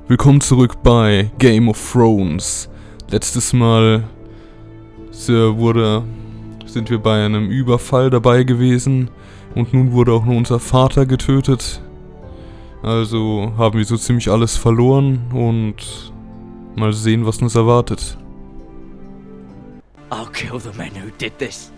Willkommen zurück bei Game of Thrones. Letztes Mal sind wir bei einem Überfall dabei gewesen und nun wurde auch nur unser Vater getötet. Also haben wir so ziemlich alles verloren und mal sehen, was uns erwartet. I'll kill the men who did this.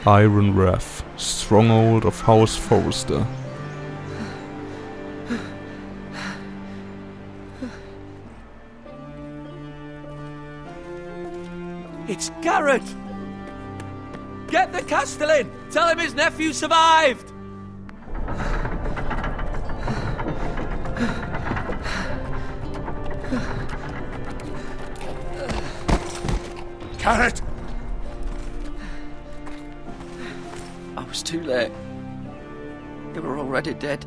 Iron Wrath, stronghold of House Forrester. It's Garrett! Get the Castellan! Tell him his nephew survived! Garrett! I was too late. They were already dead.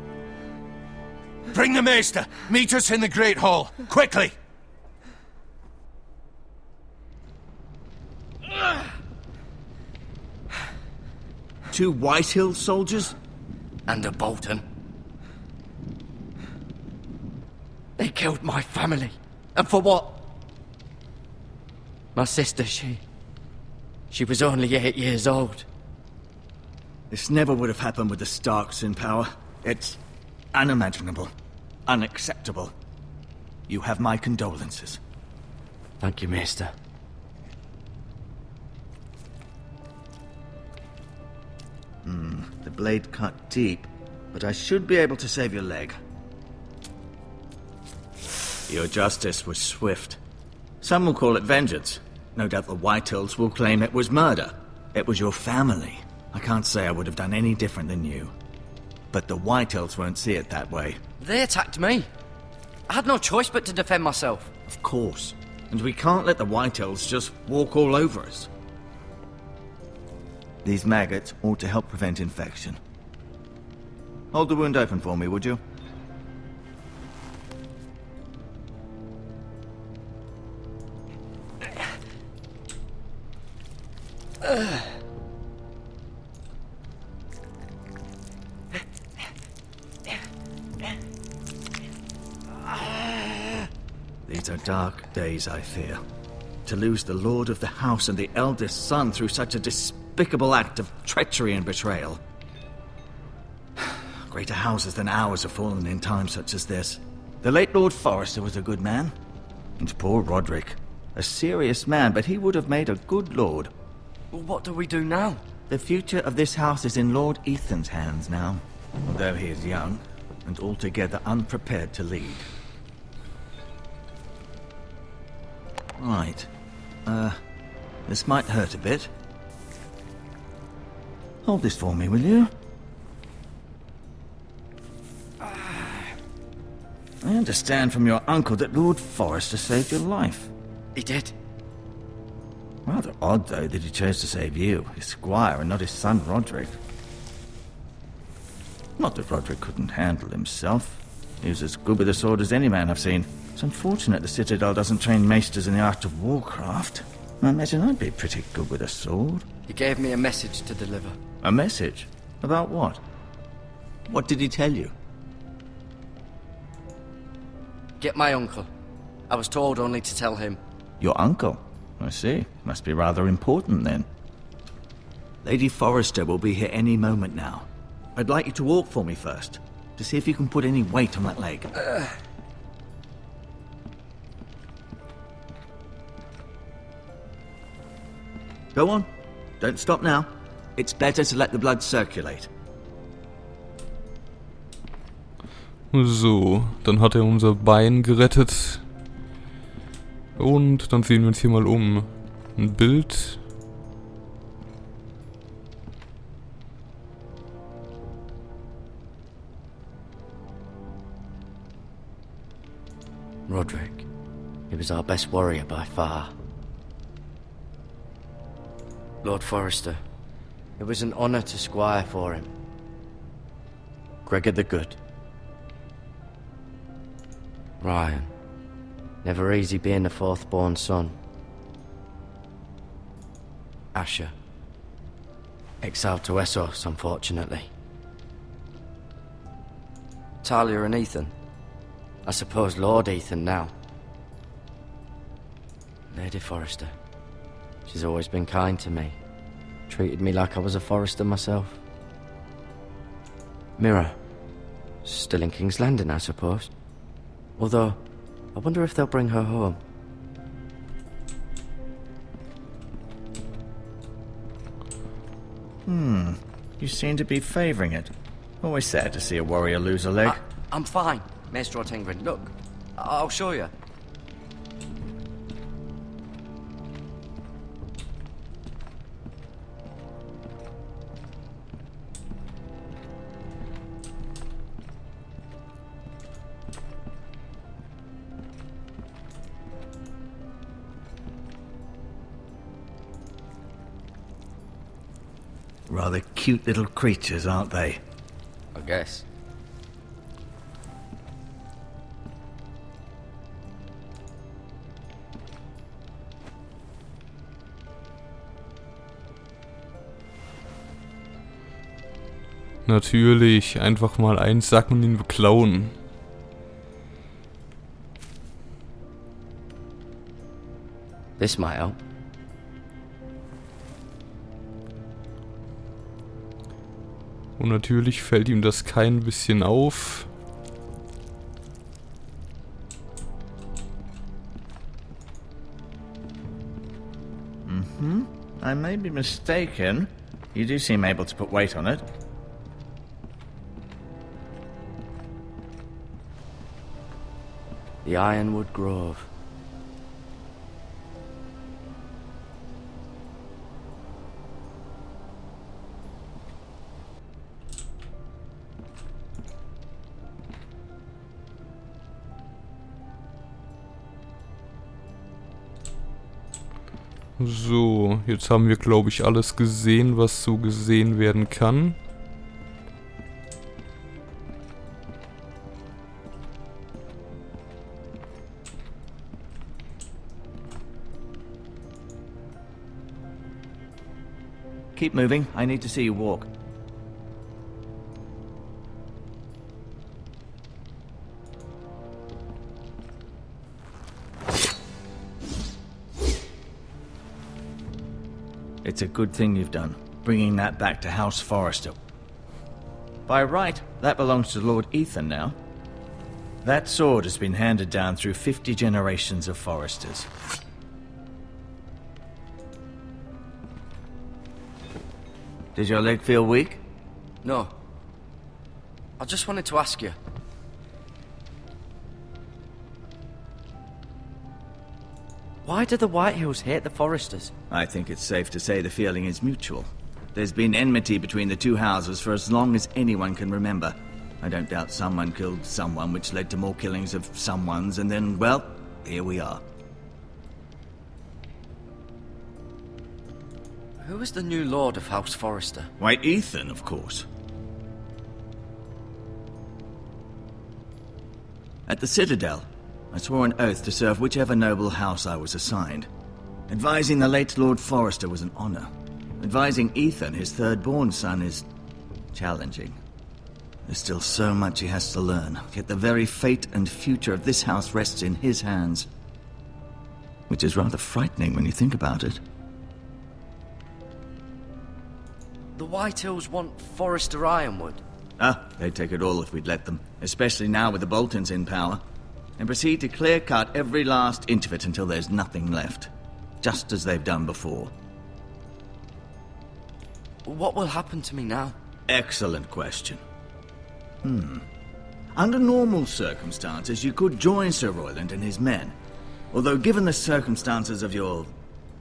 Bring the Maester! Meet us in the Great Hall! Quickly! Two Whitehill soldiers? And a Bolton. They killed my family. And for what? My sister, she was only 8 years old. This never would have happened with the Starks in power. It's unimaginable. Unacceptable. You have my condolences. Thank you, Maester. The blade cut deep, but I should be able to save your leg. Your justice was swift. Some will call it vengeance. No doubt the Whitehills will claim it was murder. It was your family. I can't say I would have done any different than you. But the Whitehills won't see it that way. They attacked me. I had no choice but to defend myself. Of course. And we can't let the Whitehills just walk all over us. These maggots ought to help prevent infection. Hold the wound open for me, would you? These are dark days, I fear. To lose the Lord of the House and the eldest son through such a despicable act of treachery and betrayal. Greater houses than ours have fallen in times such as this. The late Lord Forrester was a good man. And poor Roderick. A serious man, but he would have made a good lord. Well, what do we do now? The future of this house is in Lord Ethan's hands now. Although he is young, and altogether unprepared to lead. Right. This might hurt a bit. Hold this for me, will you? I understand from your uncle that Lord Forrester saved your life. He did. Rather odd, though, that he chose to save you, his squire, and not his son Roderick. Not that Roderick couldn't handle himself. He was as good with a sword as any man I've seen. It's unfortunate the Citadel doesn't train maesters in the art of warcraft. I imagine I'd be pretty good with a sword. He gave me a message to deliver. A message? About what? What did he tell you? Get my uncle. I was told only to tell him. Your uncle? I see. Must be rather important, then. Lady Forrester will be here any moment now. I'd like you to walk for me first, to see if you can put any weight on that leg. Go on. Don't stop now. It's better to let the blood circulate. So, dann hat er unser Bein gerettet. Und dann sehen wir uns hier mal um. Ein Bild. Roderick. He was our best warrior by far. Lord Forrester. It was an honor to squire for him. Gregor the Good. Ryan. Never easy being the fourth-born son. Asher. Exiled to Essos, unfortunately. Talia and Ethan. I suppose Lord Ethan now. Lady Forrester. She's always been kind to me. Treated me like I was a Forrester myself. Mira. Still in King's Landing, I suppose. Although, I wonder if they'll bring her home. You seem to be favouring it. Always sad to see a warrior lose a leg. I'm fine, Maester Ortengren. Look, I'll show you. Rather cute little creatures, aren't they? I guess. Natürlich, einfach mal einsacken und ihn beklauen. This might help. Und natürlich fällt ihm das kein bisschen auf. I may be mistaken. You do seem able to put weight on it. The Ironwood Grove. So, jetzt haben wir, glaube ich, alles gesehen, was so gesehen werden kann. Keep moving. I need to see you walk. It's a good thing you've done, bringing that back to House Forrester. By right, that belongs to Lord Ethan now. That sword has been handed down through 50 generations of Forresters. Does your leg feel weak? No. I just wanted to ask you. Why do the Whitehills hate the Forresters? I think it's safe to say the feeling is mutual. There's been enmity between the two houses for as long as anyone can remember. I don't doubt someone killed someone, which led to more killings of someones, and then, well, here we are. Who is the new Lord of House Forrester? Why, Ethan, of course. At the Citadel, I swore an oath to serve whichever noble house I was assigned. Advising the late Lord Forrester was an honor. Advising Ethan, his third-born son, is challenging. There's still so much he has to learn, yet the very fate and future of this house rests in his hands. Which is rather frightening when you think about it. The Whitehills want Forrester Ironwood. They'd take it all if we'd let them, especially now with the Boltons in power. And proceed to clear-cut every last inch of it until there's nothing left. Just as they've done before. What will happen to me now? Excellent question. Under normal circumstances, you could join Sir Royland and his men. Although given the circumstances of your...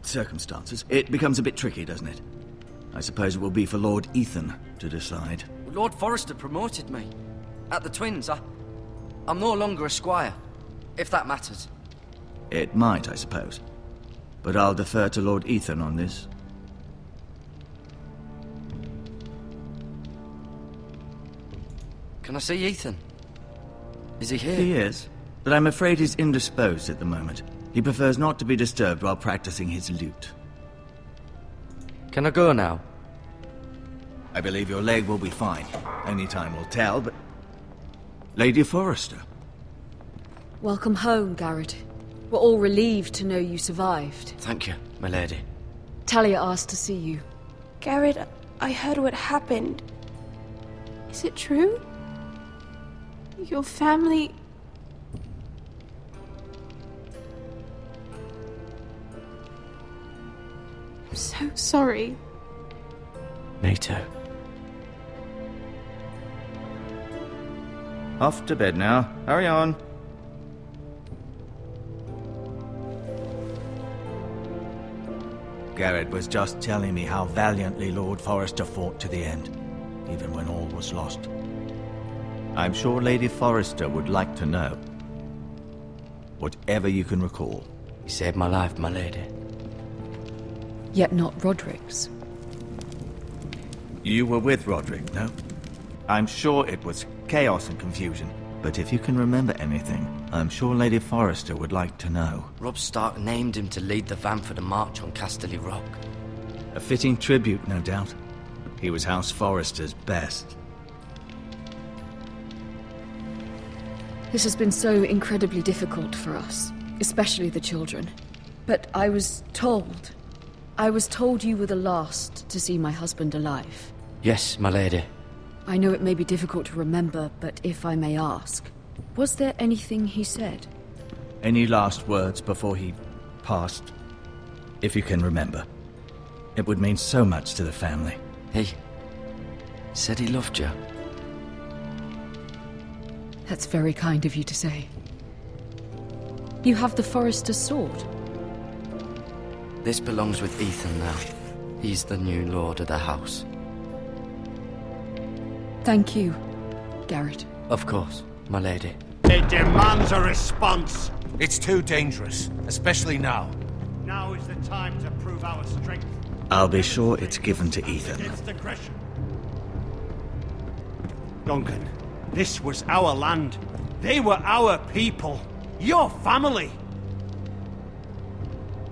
circumstances, it becomes a bit tricky, doesn't it? I suppose it will be for Lord Ethan to decide. Lord Forrester promoted me. At the Twins, I'm no longer a squire, if that matters. It might, I suppose. But I'll defer to Lord Ethan on this. Can I see Ethan? Is he here? He is, but I'm afraid he's indisposed at the moment. He prefers not to be disturbed while practicing his lute. Can I go now? I believe your leg will be fine. Only time will tell, but... Lady Forrester. Welcome home, Garrett. We're all relieved to know you survived. Thank you, my lady. Talia asked to see you. Garrett, I heard what happened. Is it true? Your family... I'm so sorry. Me too. Off to bed now. Hurry on. Garrett was just telling me how valiantly Lord Forrester fought to the end, even when all was lost. I'm sure Lady Forrester would like to know. Whatever you can recall. You saved my life, my lady. Yet not Roderick's. You were with Roderick, no? I'm sure it was chaos and confusion, but if you can remember anything, I'm sure Lady Forrester would like to know. Robb Stark named him to lead the van for the march on Casterly Rock. A fitting tribute, no doubt. He was House Forrester's best. This has been so incredibly difficult for us, especially the children. But I was told you were the last to see my husband alive. Yes, my lady. I know it may be difficult to remember, but if I may ask, was there anything he said? Any last words before he passed? If you can remember. It would mean so much to the family. He said he loved you. That's very kind of you to say. You have the Forrester's sword. This belongs with Ethan now. He's the new lord of the house. Thank you, Garrett. Of course, my lady. It demands a response. It's too dangerous, especially now. Now is the time to prove our strength. I'll be sure it's given to Ethan. Against aggression. Duncan, this was our land. They were our people. Your family.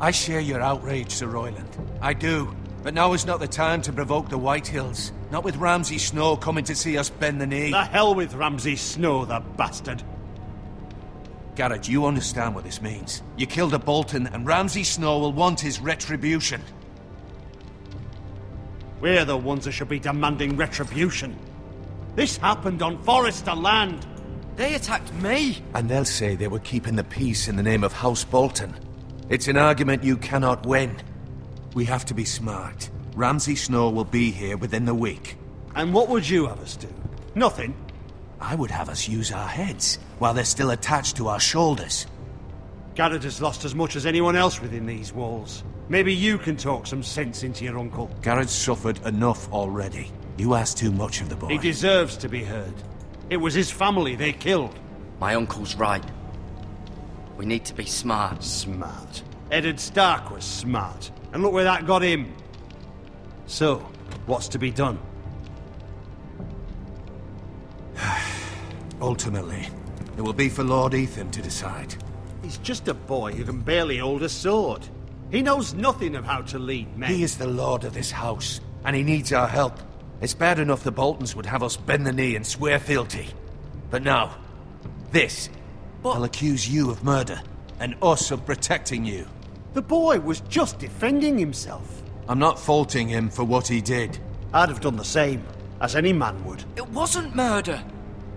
I share your outrage, Sir Royland. I do. But now is not the time to provoke the White Hills. Not with Ramsay Snow coming to see us bend the knee. The hell with Ramsay Snow, the bastard. Garrett, you understand what this means. You killed a Bolton, and Ramsay Snow will want his retribution. We're the ones that should be demanding retribution. This happened on Forrester land. They attacked me! And they'll say they were keeping the peace in the name of House Bolton. It's an argument you cannot win. We have to be smart. Ramsay Snow will be here within the week. And what would you have us do? Nothing. I would have us use our heads, while they're still attached to our shoulders. Garrett has lost as much as anyone else within these walls. Maybe you can talk some sense into your uncle. Garrett's suffered enough already. You ask too much of the boy. He deserves to be heard. It was his family they killed. My uncle's right. We need to be smart. Smart. Eddard Stark was smart. And look where that got him. So, what's to be done? Ultimately, it will be for Lord Ethan to decide. He's just a boy who can barely hold a sword. He knows nothing of how to lead men. He is the lord of this house, and he needs our help. It's bad enough the Boltons would have us bend the knee and swear fealty. But now, this. I'll accuse you of murder, and us of protecting you. The boy was just defending himself. I'm not faulting him for what he did. I'd have done the same, as any man would. It wasn't murder.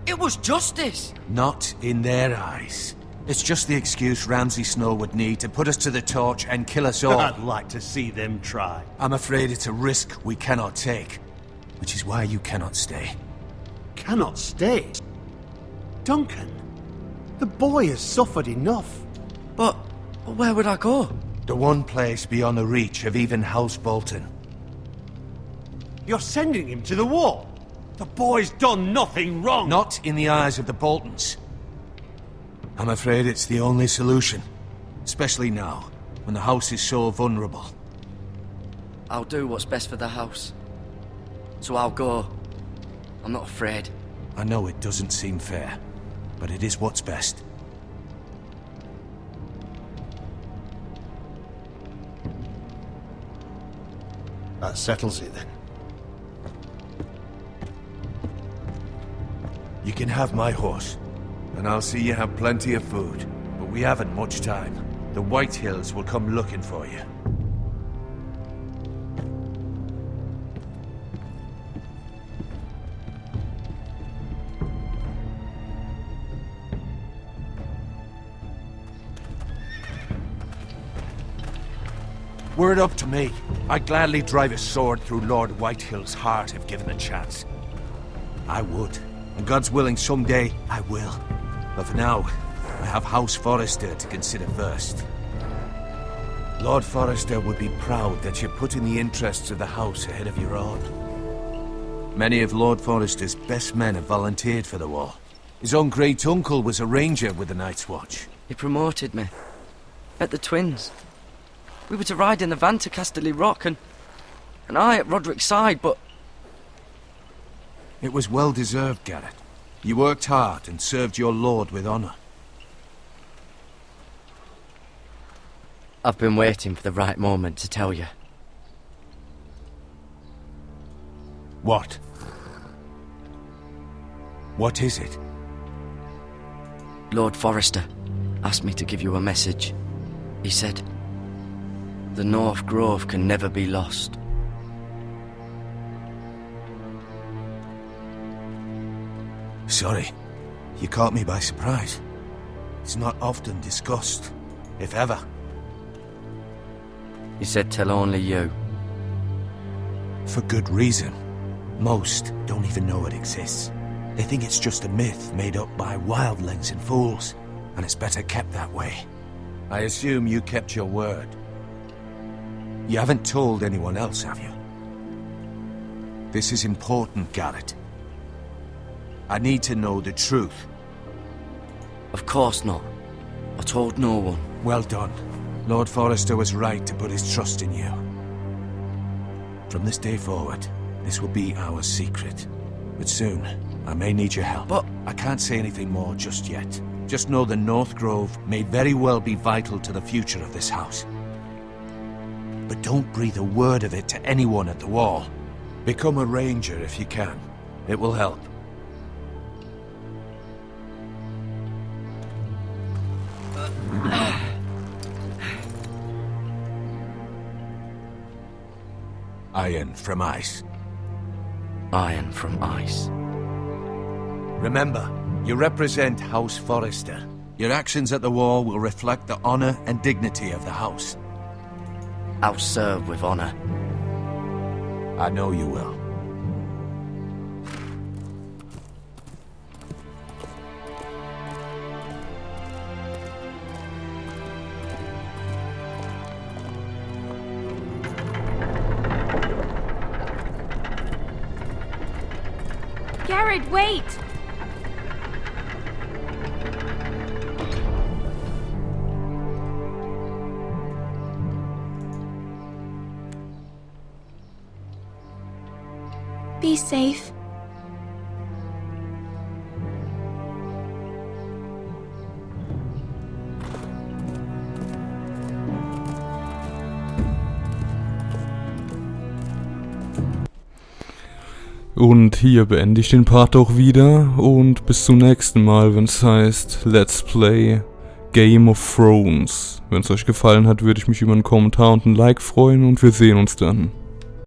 It was justice. Not in their eyes. It's just the excuse Ramsay Snow would need to put us to the torch and kill us all. I'd like to see them try. I'm afraid it's a risk we cannot take, which is why you cannot stay. Cannot stay? Duncan, the boy has suffered enough. But where would I go? The one place beyond the reach of even House Bolton. You're sending him to the wall? The boy's done nothing wrong! Not in the eyes of the Boltons. I'm afraid it's the only solution. Especially now, when the house is so vulnerable. I'll do what's best for the house. So I'll go. I'm not afraid. I know it doesn't seem fair, but it is what's best. That settles it then. You can have my horse, and I'll see you have plenty of food. But we haven't much time. The White Hills will come looking for you. Were it up to me, I'd gladly drive a sword through Lord Whitehill's heart if given the chance. I would, and God's willing someday I will. But for now, I have House Forrester to consider first. Lord Forrester would be proud that you're putting the interests of the house ahead of your own. Many of Lord Forrester's best men have volunteered for the war. His own great-uncle was a ranger with the Night's Watch. He promoted me. At the Twins. We were to ride in the van to Casterly Rock, and I at Roderick's side, but... It was well deserved, Garrett. You worked hard and served your lord with honor. I've been waiting for the right moment to tell you. What? What is it? Lord Forrester asked me to give you a message. He said, the North Grove can never be lost. Sorry, you caught me by surprise. It's not often discussed, if ever. He said tell only you. For good reason. Most don't even know it exists. They think it's just a myth made up by wildlings and fools, and it's better kept that way. I assume you kept your word. You haven't told anyone else, have you? This is important, Garrett. I need to know the truth. Of course not. I told no one. Well done. Lord Forrester was right to put his trust in you. From this day forward, this will be our secret. But soon, I may need your help. But I can't say anything more just yet. Just know the North Grove may very well be vital to the future of this house. But don't breathe a word of it to anyone at the wall. Become a ranger if you can. It will help. Iron from ice. Iron from ice. Remember, you represent House Forrester. Your actions at the war will reflect the honor and dignity of the house. I'll serve with honor. I know you will. Garrett, wait! Be safe. Und hier beende ich den Part auch wieder und bis zum nächsten Mal, wenn es heißt Let's Play Game of Thrones. Wenn es euch gefallen hat, würde ich mich über einen Kommentar und ein Like freuen und wir sehen uns dann.